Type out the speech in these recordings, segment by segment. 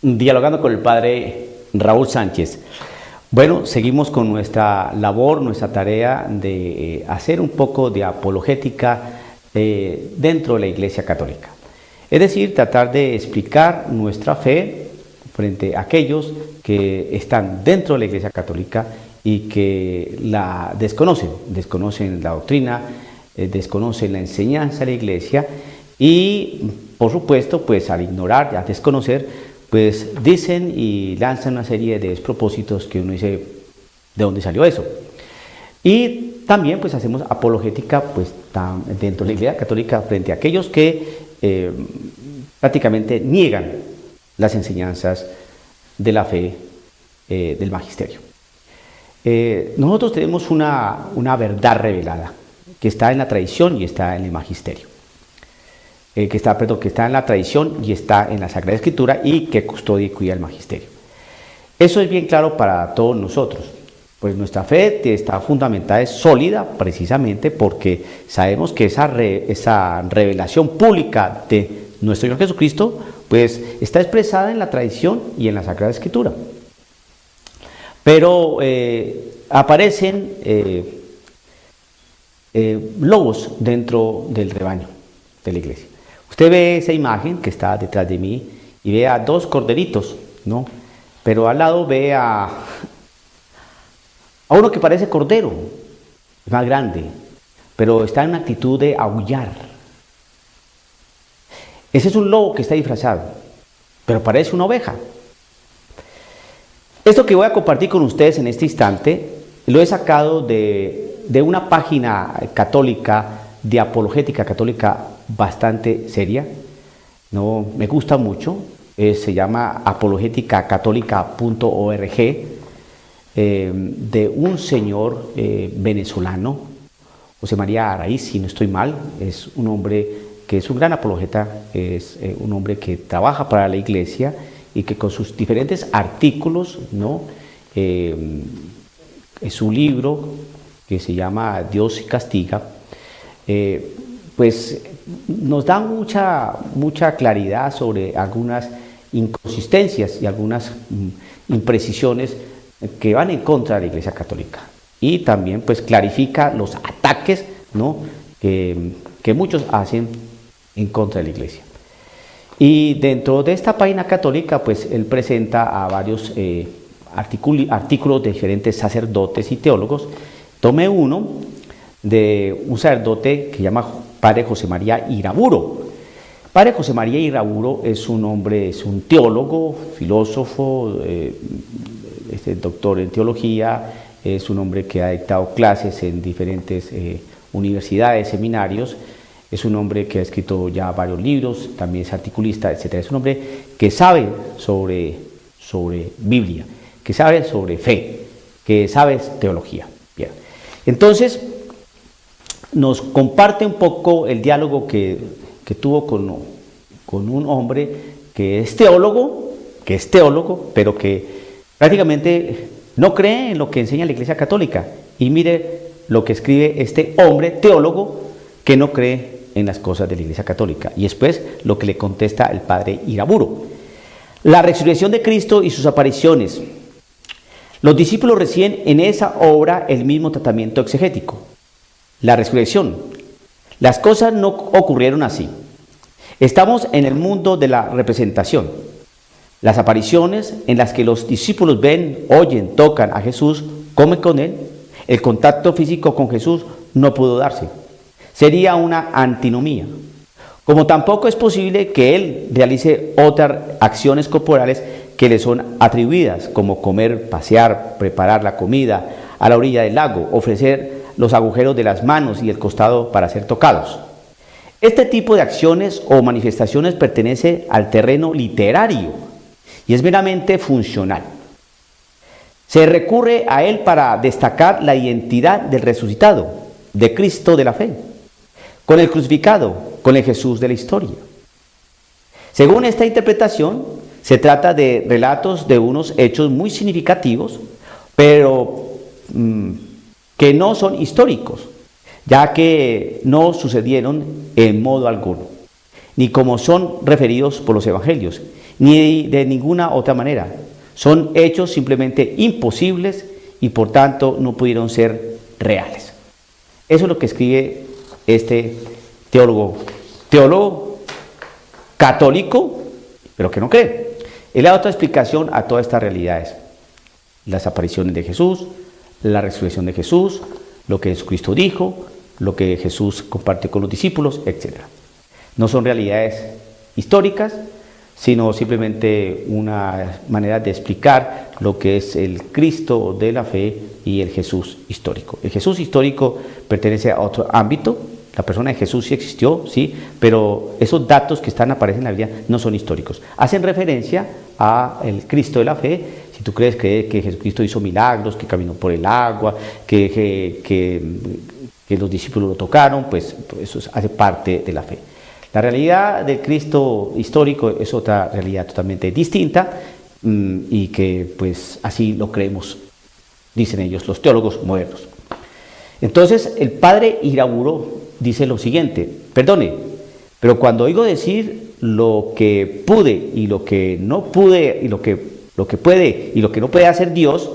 Dialogando con el padre Raúl Sánchez. Bueno, seguimos con nuestra labor, nuestra tarea de hacer un poco de apologética dentro de la Iglesia Católica. Es decir, tratar de explicar nuestra fe frente a aquellos que están dentro de la Iglesia Católica y que la desconocen la doctrina, desconocen la enseñanza de la Iglesia y, por supuesto, pues al ignorar, al desconocer, pues dicen y lanzan una serie de despropósitos que uno dice, ¿de dónde salió eso? Y también pues hacemos apologética pues dentro de la Iglesia Católica frente a aquellos que prácticamente niegan las enseñanzas de la fe del magisterio. Nosotros tenemos una verdad revelada que está en la tradición y está en el magisterio. Que está en la tradición y está en la Sagrada Escritura y que custodia y cuida el magisterio. Eso es bien claro para todos nosotros, pues nuestra fe está fundamentada, es sólida precisamente porque sabemos que esa revelación pública de nuestro Señor Jesucristo pues está expresada en la tradición y en la Sagrada Escritura. Pero aparecen lobos dentro del rebaño de la iglesia. Usted ve esa imagen que está detrás de mí y ve a dos corderitos, ¿no? Pero al lado ve a uno que parece cordero, más grande, pero está en una actitud de aullar. Ese es un lobo que está disfrazado, pero parece una oveja. Esto que voy a compartir con ustedes en este instante lo he sacado de una página católica, de apologética católica bastante seria, no me gusta mucho, se llama apologeticacatólica.org, de un señor venezolano, José María Araiz, si no estoy mal, es un hombre que es un gran apologeta, es un hombre que trabaja para la iglesia y que con sus diferentes artículos, ¿no? Es un libro que se llama Dios castiga, pues nos da mucha claridad sobre algunas inconsistencias y algunas imprecisiones que van en contra de la Iglesia Católica y también pues clarifica los ataques, ¿no? que muchos hacen en contra de la Iglesia. Y dentro de esta página católica pues él presenta a varios artículos de diferentes sacerdotes y teólogos. Tomé uno de un sacerdote que se llama Padre José María Iraburo. Padre José María Iraburo es un hombre, es un teólogo, filósofo, doctor en teología, es un hombre que ha dictado clases en diferentes universidades, seminarios, es un hombre que ha escrito ya varios libros, también es articulista, etc. Es un hombre que sabe sobre Biblia, que sabe sobre fe, que sabe teología. Bien. Entonces, nos comparte un poco el diálogo que tuvo con un hombre que es teólogo, pero que prácticamente no cree en lo que enseña la Iglesia Católica. Y mire lo que escribe este hombre teólogo que no cree en las cosas de la Iglesia Católica. Y después lo que le contesta el padre Iraburo. La resurrección de Cristo y sus apariciones. Los discípulos reciben en esa obra el mismo tratamiento exegético. La resurrección. Las cosas no ocurrieron así. Estamos en el mundo de la representación. Las apariciones en las que los discípulos ven, oyen, tocan a Jesús, comen con Él, el contacto físico con Jesús no pudo darse. Sería una antinomía. Como tampoco es posible que Él realice otras acciones corporales que le son atribuidas, como comer, pasear, preparar la comida a la orilla del lago, ofrecer los agujeros de las manos y el costado para ser tocados. Este tipo de acciones o manifestaciones pertenece al terreno literario y es meramente funcional. Se recurre a él para destacar la identidad del resucitado, de Cristo de la fe, con el crucificado, con el Jesús de la historia. Según esta interpretación, se trata de relatos de unos hechos muy significativos, pero que no son históricos, ya que no sucedieron en modo alguno, ni como son referidos por los evangelios, ni de ninguna otra manera. Son hechos simplemente imposibles y por tanto no pudieron ser reales. Eso es lo que escribe este teólogo católico, pero que no cree. Él da otra explicación a todas estas realidades. Las apariciones de Jesús, la resurrección de Jesús, lo que Jesucristo dijo, lo que Jesús compartió con los discípulos, etc. No son realidades históricas, sino simplemente una manera de explicar lo que es el Cristo de la fe y el Jesús histórico. El Jesús histórico pertenece a otro ámbito. La persona de Jesús sí existió, sí, pero esos datos que aparecen en la Biblia no son históricos. Hacen referencia al Cristo de la fe. Si tú crees que Jesucristo hizo milagros, que caminó por el agua, que los discípulos lo tocaron, pues eso hace parte de la fe. La realidad del Cristo histórico es otra realidad totalmente distinta y que pues así lo creemos, dicen ellos, los teólogos modernos. Entonces el padre Iraburo dice lo siguiente: perdone, pero cuando oigo decir lo que pude y lo que no pude y lo que puede y lo que no puede hacer Dios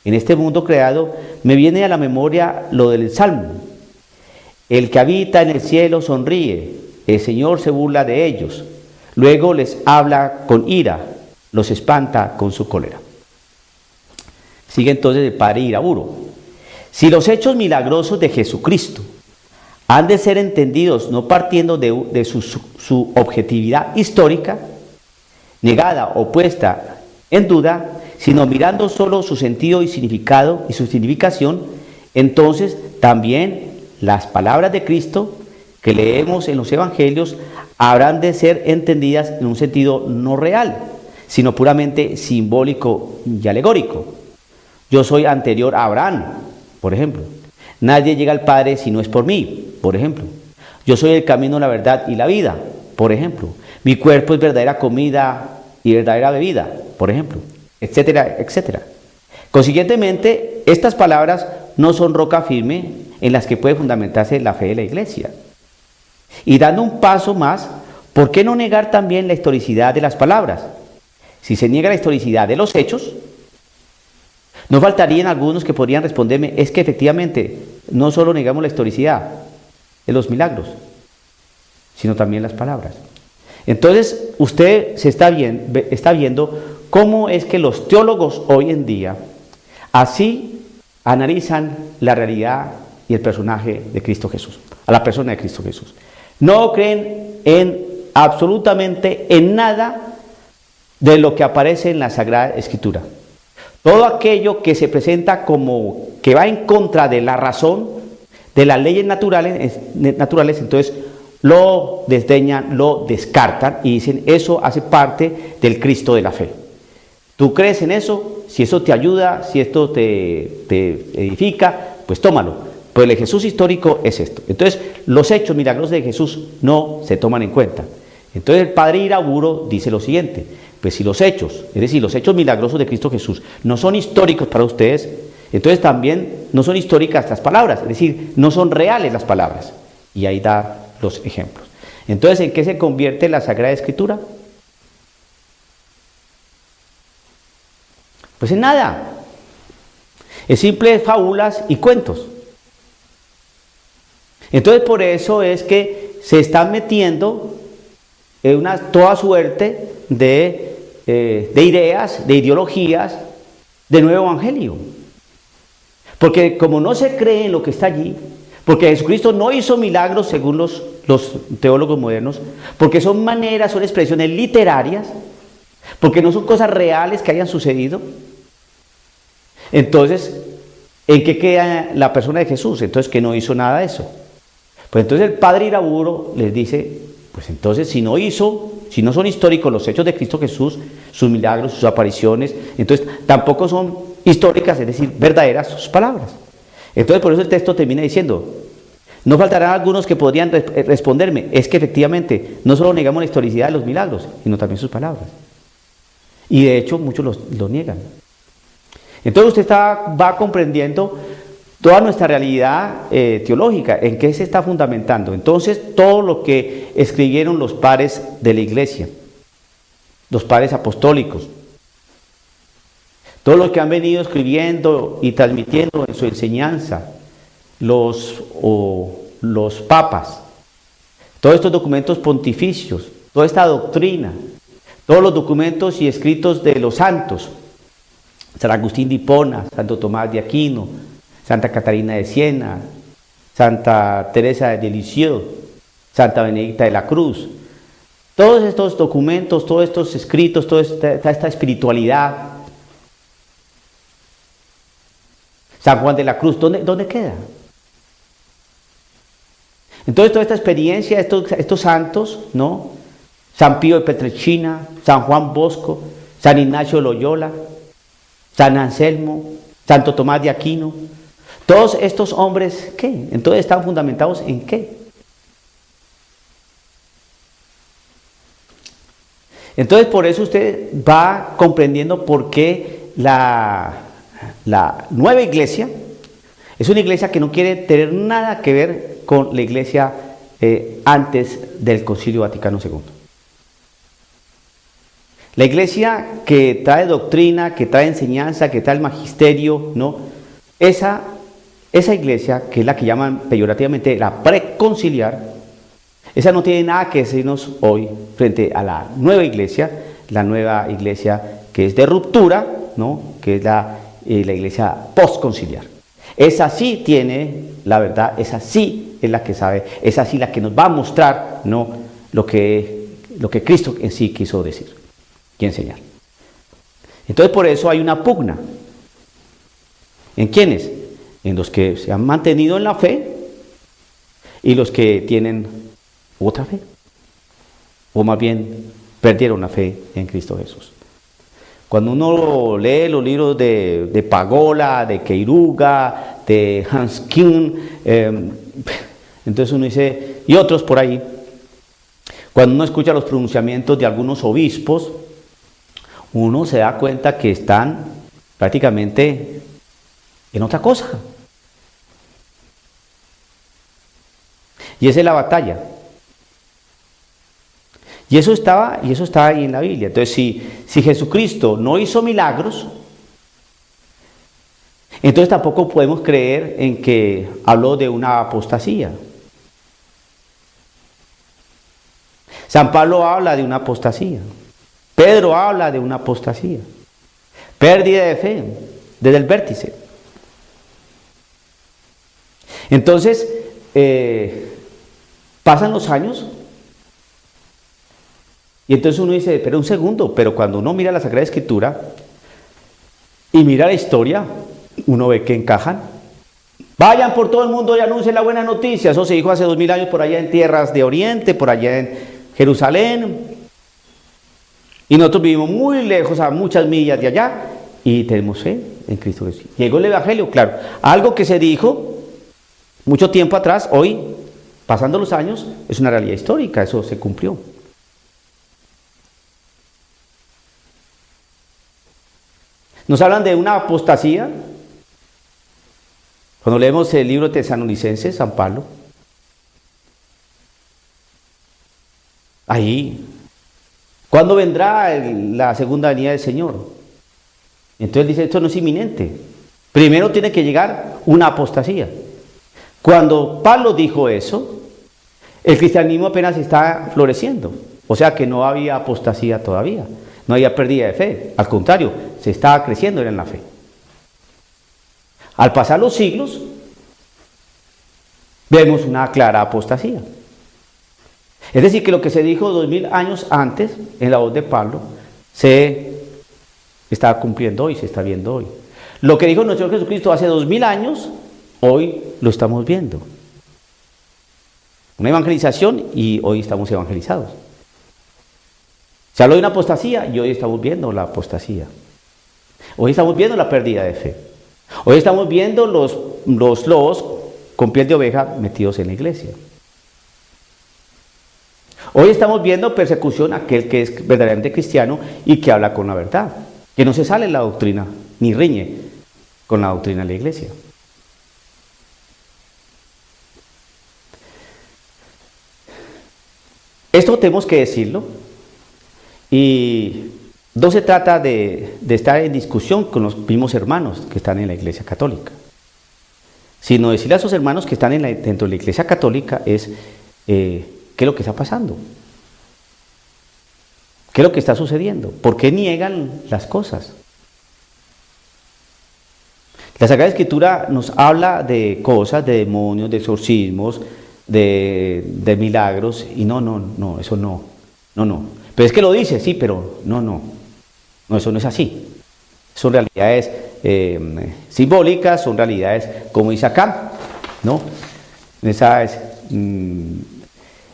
en este mundo creado, me viene a la memoria lo del Salmo. El que habita en el cielo sonríe, el Señor se burla de ellos, luego les habla con ira, los espanta con su cólera. Sigue entonces el padre Iraburo: si los hechos milagrosos de Jesucristo han de ser entendidos no partiendo de su objetividad histórica, negada o puesta en duda, sino mirando solo su sentido y significado y su significación, entonces también las palabras de Cristo que leemos en los evangelios habrán de ser entendidas en un sentido no real, sino puramente simbólico y alegórico. Yo soy anterior a Abraham, por ejemplo. Nadie llega al Padre si no es por mí, por ejemplo. Yo soy el camino, la verdad y la vida, por ejemplo. Mi cuerpo es verdadera comida y verdadera bebida, por ejemplo, etcétera, etcétera. Consiguientemente, estas palabras no son roca firme en las que puede fundamentarse la fe de la Iglesia. Y dando un paso más, ¿por qué no negar también la historicidad de las palabras? Si se niega la historicidad de los hechos, no faltarían algunos que podrían responderme: es que efectivamente no solo negamos la historicidad de los milagros, sino también las palabras. Entonces usted está viendo cómo es que los teólogos hoy en día así analizan la realidad y el personaje de Cristo Jesús, a la persona de Cristo Jesús. No creen absolutamente en nada de lo que aparece en la Sagrada Escritura. Todo aquello que se presenta como que va en contra de la razón, de las leyes naturales, entonces lo desdeñan, lo descartan y dicen: eso hace parte del Cristo de la fe. ¿Tú crees en eso? Si eso te ayuda, si esto te edifica, pues tómalo. Pero el Jesús histórico es esto. Entonces los hechos milagrosos de Jesús no se toman en cuenta. Entonces el padre Iraburo dice lo siguiente: pues si los hechos, es decir, los hechos milagrosos de Cristo Jesús no son históricos para ustedes, entonces también no son históricas las palabras, es decir, no son reales las palabras. Y ahí da los ejemplos. Entonces, ¿en qué se convierte la Sagrada Escritura? Pues en nada. Es simple fábulas y cuentos. Entonces, por eso es que se están metiendo en toda suerte de ideas, de ideologías, de nuevo evangelio. Porque como no se cree en lo que está allí, porque Jesucristo no hizo milagros según los teólogos modernos, porque son maneras, son expresiones literarias, porque no son cosas reales que hayan sucedido, entonces, ¿en qué queda la persona de Jesús? Entonces, que no hizo nada de eso. Pues entonces el padre Iraburo les dice: pues entonces si no son históricos los hechos de Cristo Jesús, sus milagros, sus apariciones, entonces tampoco son históricas, es decir, verdaderas sus palabras. Entonces por eso el texto termina diciendo: no faltarán algunos que podrían responderme: es que efectivamente no solo negamos la historicidad de los milagros, sino también sus palabras. Y de hecho muchos los niegan. Entonces usted va comprendiendo toda nuestra realidad teológica, en qué se está fundamentando. Entonces todo lo que escribieron los padres de la Iglesia, los padres apostólicos, todos los que han venido escribiendo y transmitiendo en su enseñanza, los papas, todos estos documentos pontificios, toda esta doctrina, todos los documentos y escritos de los santos, San Agustín de Hipona, Santo Tomás de Aquino, Santa Catarina de Siena, Santa Teresa de Lisieux, Santa Benedicta de la Cruz, todos estos documentos, todos estos escritos, toda esta espiritualidad, San Juan de la Cruz, ¿dónde queda? Entonces toda esta experiencia, estos santos, ¿no? San Pío de Pietrelcina, San Juan Bosco, San Ignacio de Loyola, San Anselmo, Santo Tomás de Aquino, todos estos hombres, ¿qué? Entonces están fundamentados ¿en qué? Entonces por eso usted va comprendiendo por qué la nueva iglesia es una iglesia que no quiere tener nada que ver con la iglesia antes del Concilio Vaticano II. La iglesia que trae doctrina, que trae enseñanza, que trae el magisterio, ¿no? Esa iglesia, que es la que llaman peyorativamente la preconciliar, esa no tiene nada que decirnos hoy frente a la nueva iglesia que es de ruptura, ¿no? Que es la iglesia postconciliar. Esa sí tiene la verdad, esa sí es la que sabe, esa sí la que nos va a mostrar, ¿no? lo que Cristo en sí quiso decir y enseñar. Entonces por eso hay una pugna. ¿En quiénes? En los que se han mantenido en la fe y los que tienen otra fe, o más bien perdieron la fe en Cristo Jesús. Cuando uno lee los libros de Pagola, de Queiruga, de Hans Küng, entonces uno dice, y otros por ahí, cuando uno escucha los pronunciamientos de algunos obispos, uno se da cuenta que están prácticamente en otra cosa. Y esa es la batalla. Y eso estaba ahí en la Biblia. Entonces, si Jesucristo no hizo milagros, entonces tampoco podemos creer en que habló de una apostasía. San Pablo habla de una apostasía. Pedro habla de una apostasía. Pérdida de fe desde el vértice. Entonces, pasan los años y entonces uno dice, pero un segundo, pero cuando uno mira la Sagrada Escritura y mira la historia, uno ve que encajan. Vayan por todo el mundo y anuncien la buena noticia. Eso se dijo hace 2000 años por allá en tierras de Oriente, por allá en Jerusalén. Y nosotros vivimos muy lejos, a muchas millas de allá, y tenemos fe en Cristo Jesús. Llegó el Evangelio, claro. Algo que se dijo mucho tiempo atrás, hoy, pasando los años, es una realidad histórica, eso se cumplió. Nos hablan de una apostasía. Cuando leemos el libro de Tesalonicenses, San Pablo, ahí, ¿cuándo vendrá la segunda venida del Señor? Entonces dice, esto no es inminente. Primero tiene que llegar una apostasía. Cuando Pablo dijo eso, el cristianismo apenas está floreciendo. O sea que no había apostasía todavía. No había pérdida de fe. Al contrario, se estaba creciendo en la fe. Al pasar los siglos, vemos una clara apostasía. Es decir, que lo que se dijo 2000 años antes, en la voz de Pablo, se está cumpliendo hoy, se está viendo hoy. Lo que dijo nuestro Señor Jesucristo hace 2000 años, hoy lo estamos viendo. Una evangelización y hoy estamos evangelizados. Se habló de una apostasía y hoy estamos viendo la apostasía. Hoy estamos viendo la pérdida de fe. Hoy estamos viendo los lobos con piel de oveja metidos en la iglesia. Hoy estamos viendo persecución a aquel que es verdaderamente cristiano y que habla con la verdad, que no se sale en la doctrina, ni riñe con la doctrina de la iglesia. Esto tenemos que decirlo y No se trata de estar en discusión con los mismos hermanos que están en la Iglesia Católica, sino decirle a esos hermanos que están dentro de la Iglesia Católica es qué es lo que está pasando, qué es lo que está sucediendo, por qué niegan las cosas. La Sagrada Escritura nos habla de cosas, de demonios, de exorcismos, de milagros, y no, eso no. Pero es que lo dice, sí, pero no, eso no es así. Son realidades simbólicas, son realidades, como dice acá, ¿no? Esa es,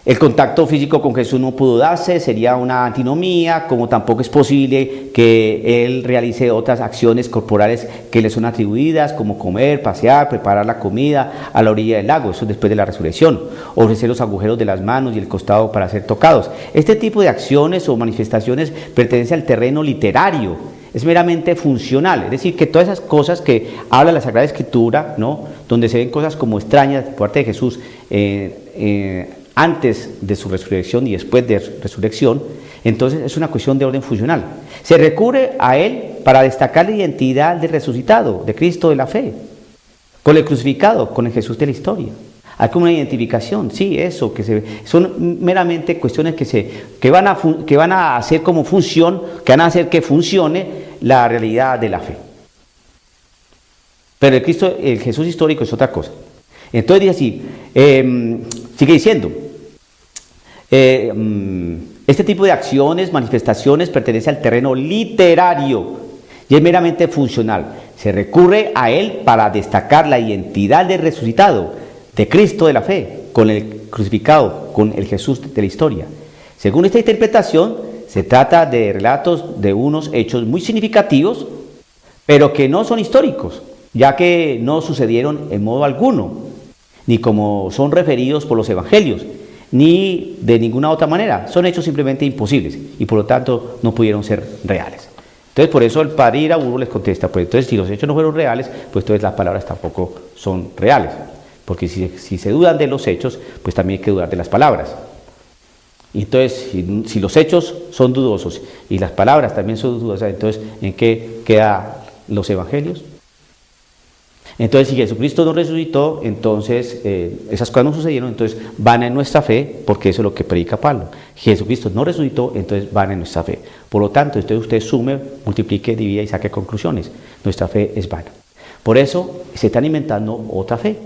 el contacto físico con Jesús no pudo darse, sería una antinomía, como tampoco es posible que Él realice otras acciones corporales que le son atribuidas, como comer, pasear, preparar la comida a la orilla del lago, eso después de la resurrección, ofrecer los agujeros de las manos y el costado para ser tocados. Este tipo de acciones o manifestaciones pertenece al terreno literario, es meramente funcional, es decir, que todas esas cosas que habla la Sagrada Escritura, ¿no?, donde se ven cosas como extrañas por parte de Jesús, antes de su resurrección y después de resurrección, entonces es una cuestión de orden funcional. Se recurre a él para destacar la identidad del resucitado, de Cristo de la fe, con el crucificado, con el Jesús de la historia. Hay como una identificación, sí, eso, son meramente cuestiones que van a hacer como función, que van a hacer que funcione la realidad de la fe. Pero el Jesús histórico es otra cosa. Entonces dice así, sigue diciendo, este tipo de acciones, manifestaciones, pertenece al terreno literario y es meramente funcional. Se recurre a él para destacar la identidad del resucitado, de Cristo de la fe, con el crucificado, con el Jesús de la historia. Según esta interpretación, se trata de relatos de unos hechos muy significativos, pero que no son históricos, ya que no sucedieron en modo alguno, ni como son referidos por los evangelios, ni de ninguna otra manera. Son hechos simplemente imposibles y por lo tanto no pudieron ser reales. Entonces por eso el padre Iraburgo les contesta, pues entonces si los hechos no fueron reales, pues entonces las palabras tampoco son reales. Porque si se dudan de los hechos, pues también hay que dudar de las palabras. Y entonces, si los hechos son dudosos y las palabras también son dudosas, entonces, ¿en qué quedan los evangelios? Entonces, si Jesucristo no resucitó, entonces esas cosas no sucedieron, entonces van en nuestra fe, porque eso es lo que predica Pablo. Jesucristo no resucitó, entonces van en nuestra fe. Por lo tanto, entonces usted sume, multiplique, divida y saque conclusiones. Nuestra fe es vana. Por eso se están inventando otra fe.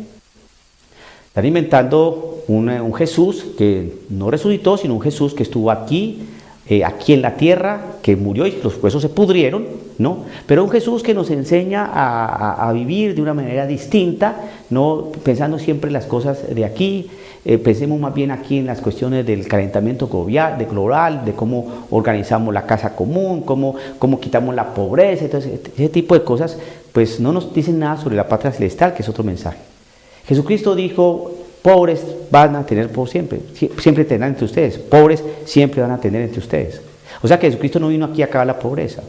Están inventando un Jesús que no resucitó, sino un Jesús que estuvo aquí en la tierra, que murió y los huesos se pudrieron, ¿no? Pero un Jesús que nos enseña a vivir de una manera distinta, no pensando siempre en las cosas de aquí, pensemos más bien aquí en las cuestiones del calentamiento global, de cómo organizamos la casa común, cómo quitamos la pobreza, entonces ese tipo de cosas, pues no nos dicen nada sobre la patria celestial, que es otro mensaje. Jesucristo dijo, pobres van a tener por siempre, siempre tendrán entre ustedes, pobres siempre van a tener entre ustedes. O sea que Jesucristo no vino aquí a acabar la pobreza.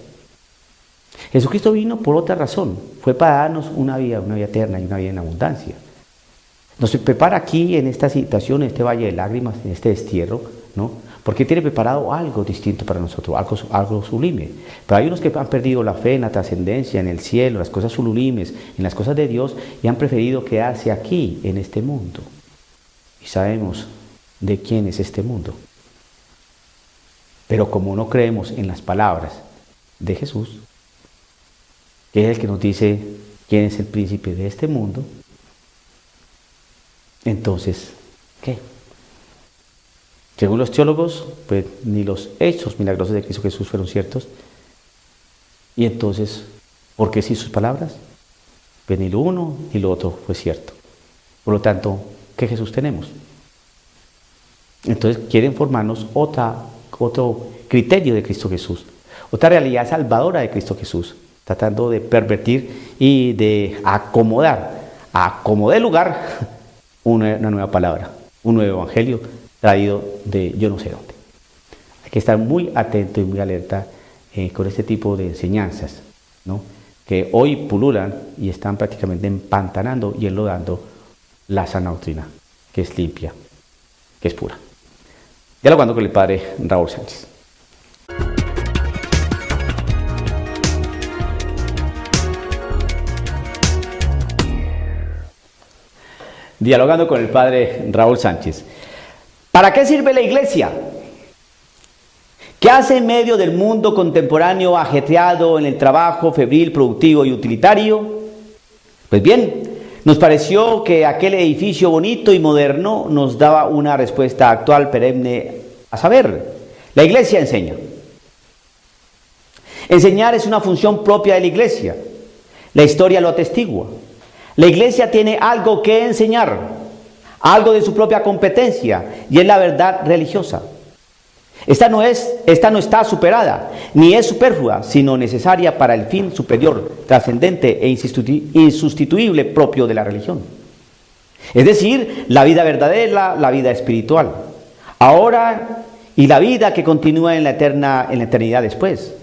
Jesucristo vino por otra razón, fue para darnos una vida eterna y una vida en abundancia. Nos prepara aquí en esta situación, en este valle de lágrimas, en este destierro, ¿no? Porque tiene preparado algo distinto para nosotros, algo sublime. Pero hay unos que han perdido la fe en la trascendencia, en el cielo, las cosas sublimes, en las cosas de Dios, y han preferido quedarse aquí, en este mundo. Y sabemos de quién es este mundo. Pero como no creemos en las palabras de Jesús, que es el que nos dice quién es el príncipe de este mundo, entonces, ¿qué? Según los teólogos, pues ni los hechos milagrosos de Cristo Jesús fueron ciertos. Y entonces, ¿por qué sí sus palabras? Pues ni lo uno ni lo otro fue cierto. Por lo tanto, ¿qué Jesús tenemos? Entonces quieren formarnos otro criterio de Cristo Jesús, otra realidad salvadora de Cristo Jesús, tratando de pervertir y de acomodar lugar una nueva palabra, un nuevo evangelio traído de yo no sé dónde. Hay que estar muy atento y muy alerta con este tipo de enseñanzas, ¿no?, que hoy pululan y están prácticamente empantanando y enlodando la sana doctrina, que es limpia, que es pura. Dialogando con el padre Raúl Sánchez. Dialogando con el padre Raúl Sánchez. ¿Para qué sirve la iglesia? ¿Qué hace en medio del mundo contemporáneo ajetreado en el trabajo febril, productivo y utilitario? Pues bien, nos pareció que aquel edificio bonito y moderno nos daba una respuesta actual, perenne, a saber, la iglesia enseña. Enseñar es una función propia de la iglesia. La historia lo atestigua. La iglesia tiene algo que enseñar, algo de su propia competencia, y es la verdad religiosa. Esta no está superada, ni es superflua, sino necesaria para el fin superior, trascendente e insustituible propio de la religión. Es decir, la vida verdadera, la vida espiritual, ahora y la vida que continúa en la eternidad después.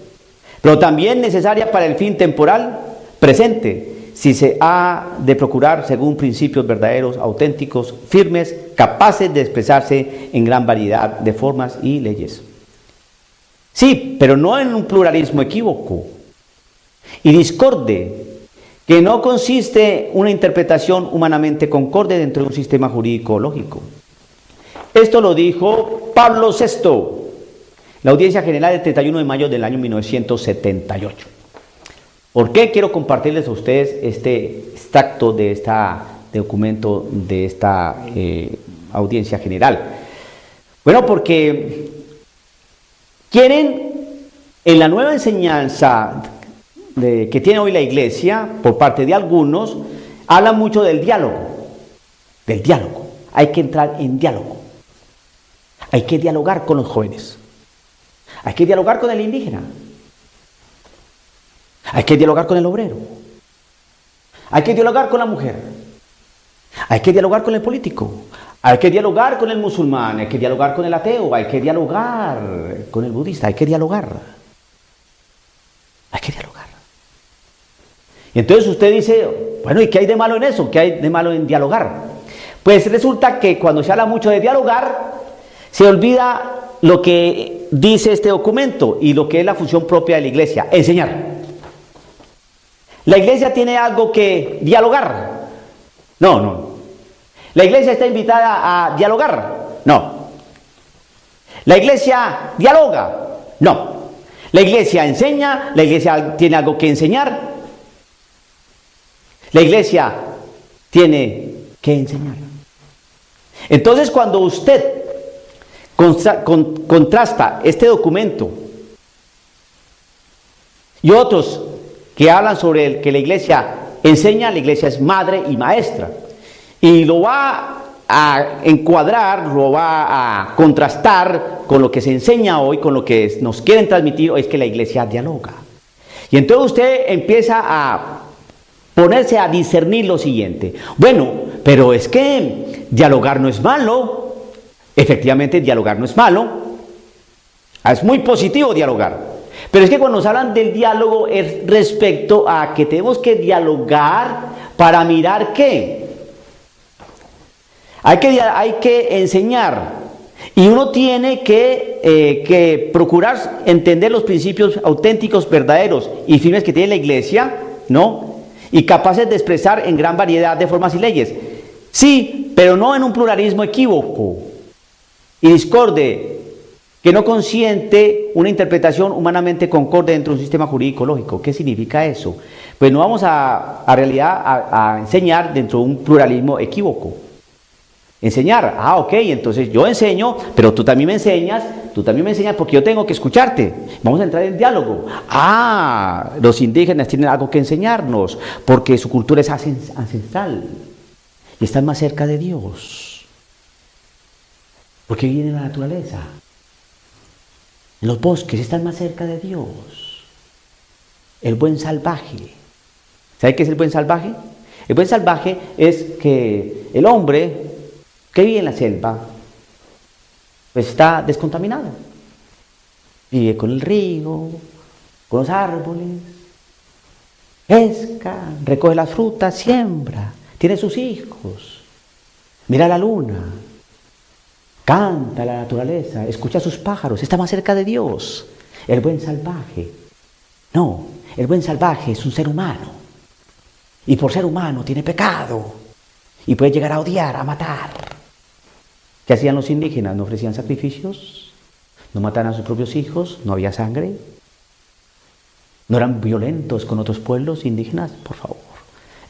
Pero también necesaria para el fin temporal presente, si se ha de procurar según principios verdaderos, auténticos, firmes, capaces de expresarse en gran variedad de formas y leyes. Sí, pero no en un pluralismo equívoco y discorde, que no consiste una interpretación humanamente concorde dentro de un sistema jurídico lógico. Esto lo dijo Pablo VI, la audiencia general del 31 de mayo del año 1978. ¿Por qué quiero compartirles a ustedes este extracto de este documento de esta audiencia general? Bueno, porque quieren, en la nueva enseñanza que tiene hoy la iglesia, por parte de algunos, hablan mucho del diálogo. Del diálogo. Hay que entrar en diálogo. Hay que dialogar con los jóvenes. Hay que dialogar con el indígena. Hay que dialogar con el obrero. Hay que dialogar con la mujer. Hay que dialogar con el político. Hay que dialogar con el musulmán. Hay que dialogar con el ateo. Hay que dialogar con el budista. Hay que dialogar. Hay que dialogar. Y entonces usted dice, bueno, ¿y qué hay de malo en eso? ¿Qué hay de malo en dialogar? Pues resulta que cuando se habla mucho de dialogar, se olvida lo que dice este documento y lo que es la función propia de la iglesia: enseñar. ¿La iglesia tiene algo que dialogar? No. ¿La iglesia está invitada a dialogar? No. ¿La iglesia dialoga? No. ¿La iglesia enseña? ¿La iglesia tiene algo que enseñar? La iglesia tiene que enseñar. Entonces, cuando usted contrasta este documento y otros que hablan sobre que la iglesia enseña, la iglesia es madre y maestra, y lo va a encuadrar, lo va a contrastar con lo que se enseña hoy, con lo que nos quieren transmitir hoy, es que la iglesia dialoga. Y entonces usted empieza a ponerse a discernir lo siguiente: bueno, pero es que dialogar no es malo. Efectivamente, dialogar no es malo, es muy positivo dialogar. Pero es que cuando nos hablan del diálogo es respecto a que tenemos que dialogar para mirar qué. Hay que enseñar, y uno tiene que procurar entender los principios auténticos, verdaderos y firmes que tiene la iglesia, ¿no? Y capaces de expresar en gran variedad de formas y leyes. Sí, pero no en un pluralismo equívoco y discorde, que no consiente una interpretación humanamente concorde dentro de un sistema jurídico lógico. ¿Qué significa eso? Pues no vamos a enseñar dentro de un pluralismo equívoco. Enseñar, ok, entonces yo enseño, pero tú también me enseñas porque yo tengo que escucharte. Vamos a entrar en diálogo. Los indígenas tienen algo que enseñarnos, porque su cultura es ancestral y están más cerca de Dios, porque viven en la naturaleza. En los bosques están más cerca de Dios. El buen salvaje. ¿Sabe qué es el buen salvaje? El buen salvaje es que el hombre que vive en la selva pues está descontaminado. Vive con el río, con los árboles, pesca, recoge las frutas, siembra, tiene sus hijos, mira la luna, canta la naturaleza, escucha a sus pájaros, está más cerca de Dios. El buen salvaje, no, el buen salvaje es un ser humano, y por ser humano tiene pecado, y puede llegar a odiar, a matar. ¿Qué hacían los indígenas? ¿No ofrecían sacrificios? ¿No mataban a sus propios hijos? ¿No había sangre? ¿No eran violentos con otros pueblos indígenas? Por favor.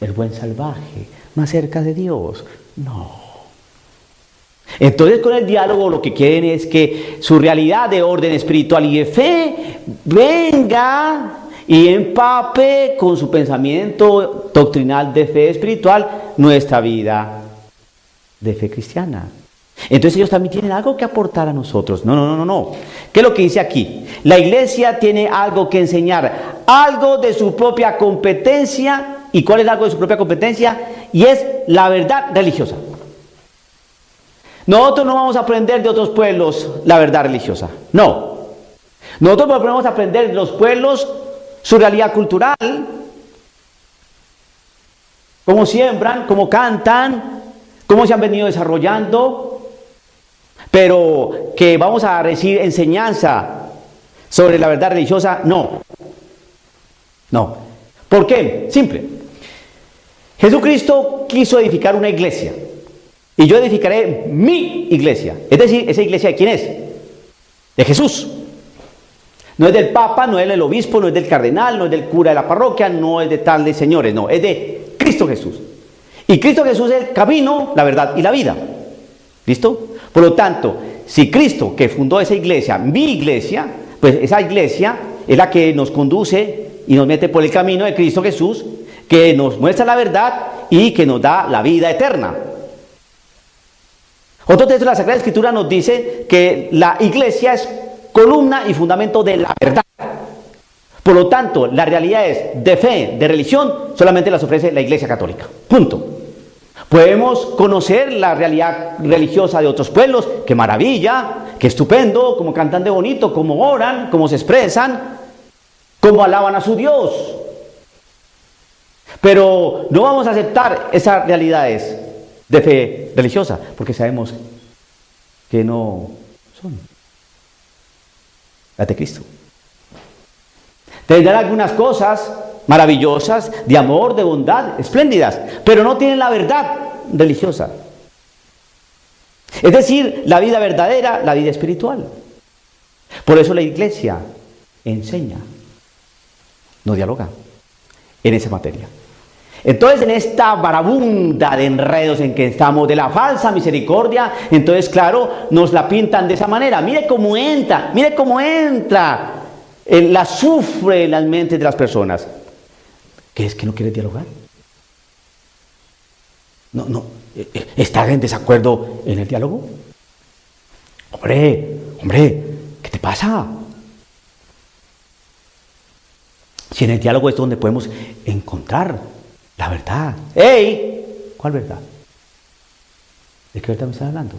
El buen salvaje, más cerca de Dios. No. Entonces con el diálogo lo que quieren es que su realidad de orden espiritual y de fe venga y empape con su pensamiento doctrinal de fe espiritual nuestra vida de fe cristiana. Entonces ellos también tienen algo que aportar a nosotros. No. ¿Qué es lo que dice aquí? La iglesia tiene algo que enseñar, algo de su propia competencia. ¿Y cuál es algo de su propia competencia? Y es la verdad religiosa. Nosotros no vamos a aprender de otros pueblos la verdad religiosa. No. Nosotros podemos aprender de los pueblos su realidad cultural, cómo siembran, cómo cantan, cómo se han venido desarrollando, pero que vamos a recibir enseñanza sobre la verdad religiosa, no. ¿Por qué? Simple. Jesucristo quiso edificar una iglesia. Y yo edificaré mi iglesia. Es decir, ¿esa iglesia de quién es? De Jesús. No es del Papa, no es del obispo, no es del cardenal, no es del cura de la parroquia, no es de tal de señores, no, es de Cristo Jesús. Y Cristo Jesús es el camino, la verdad y la vida. ¿Listo? Por lo tanto, si Cristo, que fundó esa iglesia, mi iglesia, pues esa iglesia es la que nos conduce y nos mete por el camino de Cristo Jesús, que nos muestra la verdad y que nos da la vida eterna. Otro texto de la Sagrada Escritura nos dice que la iglesia es columna y fundamento de la verdad. Por lo tanto, la realidad es de fe, de religión, solamente las ofrece la Iglesia Católica. Punto. Podemos conocer la realidad religiosa de otros pueblos, qué maravilla, qué estupendo, cómo cantan de bonito, cómo oran, cómo se expresan, cómo alaban a su Dios. Pero no vamos a aceptar esas realidades de fe religiosa, porque sabemos que no son las de Cristo. Tendrán algunas cosas maravillosas, de amor, de bondad, espléndidas, pero no tienen la verdad religiosa. Es decir, la vida verdadera, la vida espiritual. Por eso la iglesia enseña, no dialoga en esa materia. Entonces, en esta barabunda de enredos en que estamos, de la falsa misericordia, entonces, claro, nos la pintan de esa manera. Mire cómo entra, la azufre en las mentes de las personas. ¿Qué es que no quieres dialogar? No, ¿estás en desacuerdo en el diálogo? Hombre, ¿qué te pasa? Si en el diálogo es donde podemos encontrar la verdad. ¡Ey! ¿Cuál verdad? ¿De qué verdad me estás hablando?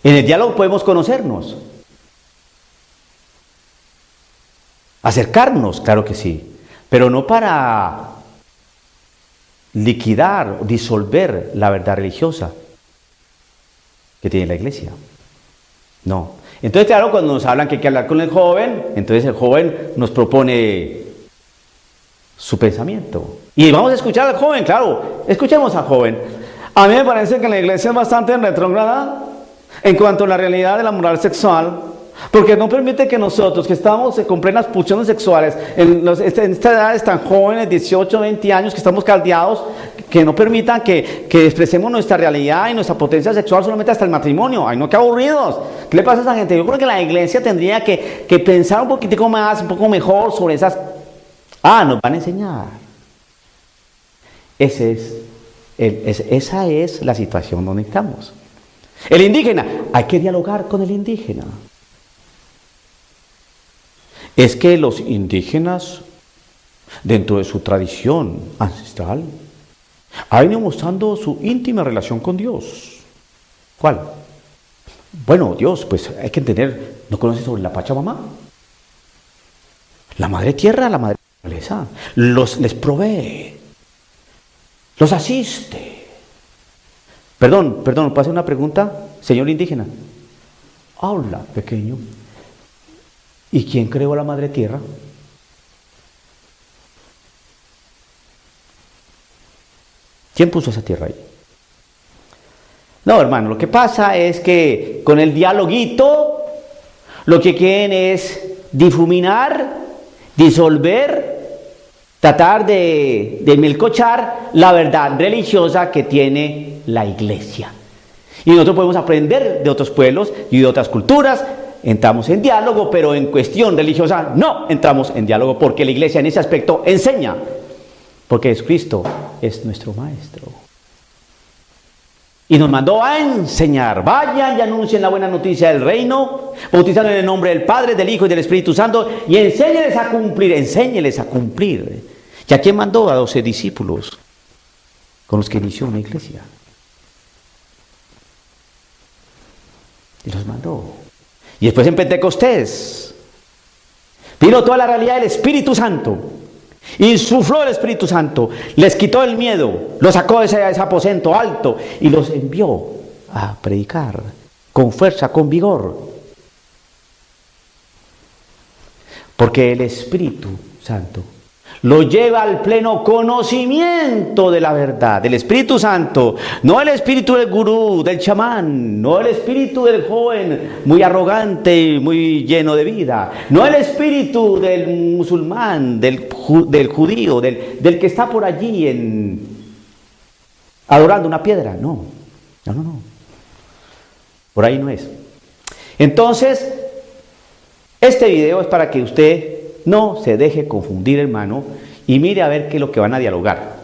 En el diálogo podemos conocernos. Acercarnos, claro que sí. Pero no para liquidar, disolver la verdad religiosa que tiene la iglesia. No. Entonces, claro, cuando nos hablan que hay que hablar con el joven, entonces el joven nos propone su pensamiento. Y vamos a escuchar al joven, claro. Escuchemos al joven. A mí me parece que la iglesia es bastante retrógrada en cuanto a la realidad de la moral sexual, porque no permite que nosotros, que estamos con plenas pulsiones sexuales, en esta edad tan jóvenes, 18, 20 años, que estamos caldeados, que no permitan que expresemos nuestra realidad y nuestra potencia sexual solamente hasta el matrimonio. ¡Ay, no, qué aburridos! ¿Qué le pasa a esa gente? Yo creo que la iglesia tendría que pensar un poquitico más, un poco mejor sobre esas... nos van a enseñar. Esa es la situación donde estamos. El indígena, hay que dialogar con el indígena. Es que los indígenas, dentro de su tradición ancestral, han venido mostrando su íntima relación con Dios. ¿Cuál? Bueno, Dios, pues hay que entender, ¿no conoces sobre la Pachamama? La madre tierra, la madre naturaleza, les provee, los asiste. Perdón, ¿puedo hacer una pregunta, señor indígena? Habla, pequeño. ¿Y quién creó a la madre tierra? ¿Quién puso esa tierra ahí? No, hermano, lo que pasa es que con el dialoguito lo que quieren es difuminar, disolver, tratar de melcochar la verdad religiosa que tiene la iglesia. Y nosotros podemos aprender de otros pueblos y de otras culturas, entramos en diálogo, pero en cuestión religiosa no entramos en diálogo, porque la iglesia en ese aspecto enseña, porque Jesucristo es nuestro maestro. Y nos mandó a enseñar. Vayan y anuncien la buena noticia del reino, bautizando en el nombre del Padre, del Hijo y del Espíritu Santo, y enséñeles a cumplir, enséñeles a cumplir. ¿Y a quién mandó? A 12 discípulos, con los que inició una iglesia. Y los mandó. Y después en Pentecostés vino toda la realidad del Espíritu Santo. Insufló el Espíritu Santo, les quitó el miedo, los sacó de ese aposento alto y los envió a predicar con fuerza, con vigor. Porque el Espíritu Santo lo lleva al pleno conocimiento de la verdad. El Espíritu Santo, no el espíritu del gurú, del chamán, no el espíritu del joven muy arrogante y muy lleno de vida, no el espíritu del musulmán, del judío, del que está por allí adorando una piedra. No. Por ahí no es. Entonces, este video es para que usted no se deje confundir, hermano, y mire a ver qué es lo que van a dialogar.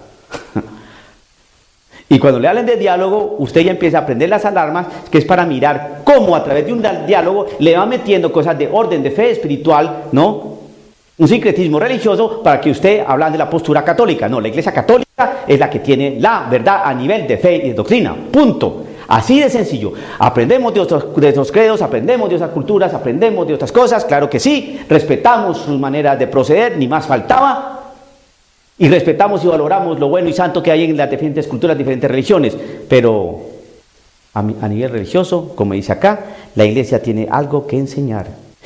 Y cuando le hablen de diálogo, usted ya empieza a aprender las alarmas, que es para mirar cómo a través de un diálogo le va metiendo cosas de orden, de fe espiritual, ¿no? Un sincretismo religioso para que usted hable de la postura católica. No, la Iglesia Católica es la que tiene la verdad a nivel de fe y de doctrina. Punto. Así de sencillo. Aprendemos de otros credos, aprendemos de otras culturas, aprendemos de otras cosas, claro que sí, respetamos sus maneras de proceder, ni más faltaba, y respetamos y valoramos lo bueno y santo que hay en las diferentes culturas, diferentes religiones, pero a nivel religioso, como dice acá, la iglesia tiene algo que enseñar,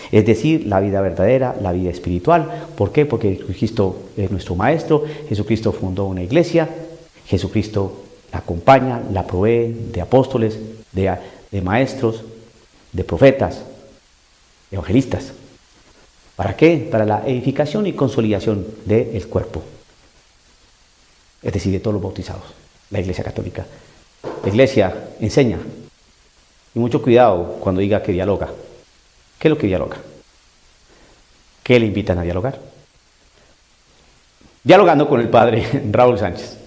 es decir, la vida verdadera, la vida espiritual. ¿Por qué? Porque Jesucristo es nuestro maestro, Jesucristo fundó una iglesia, Jesucristo la acompaña, la provee de apóstoles, de maestros, de profetas, de evangelistas. ¿Para qué? Para la edificación y consolidación del cuerpo, es decir, de todos los bautizados, la Iglesia Católica. La Iglesia enseña, y mucho cuidado cuando diga que dialoga. ¿Qué es lo que dialoga? ¿Qué le invitan a dialogar? Dialogando con el padre Raúl Sánchez.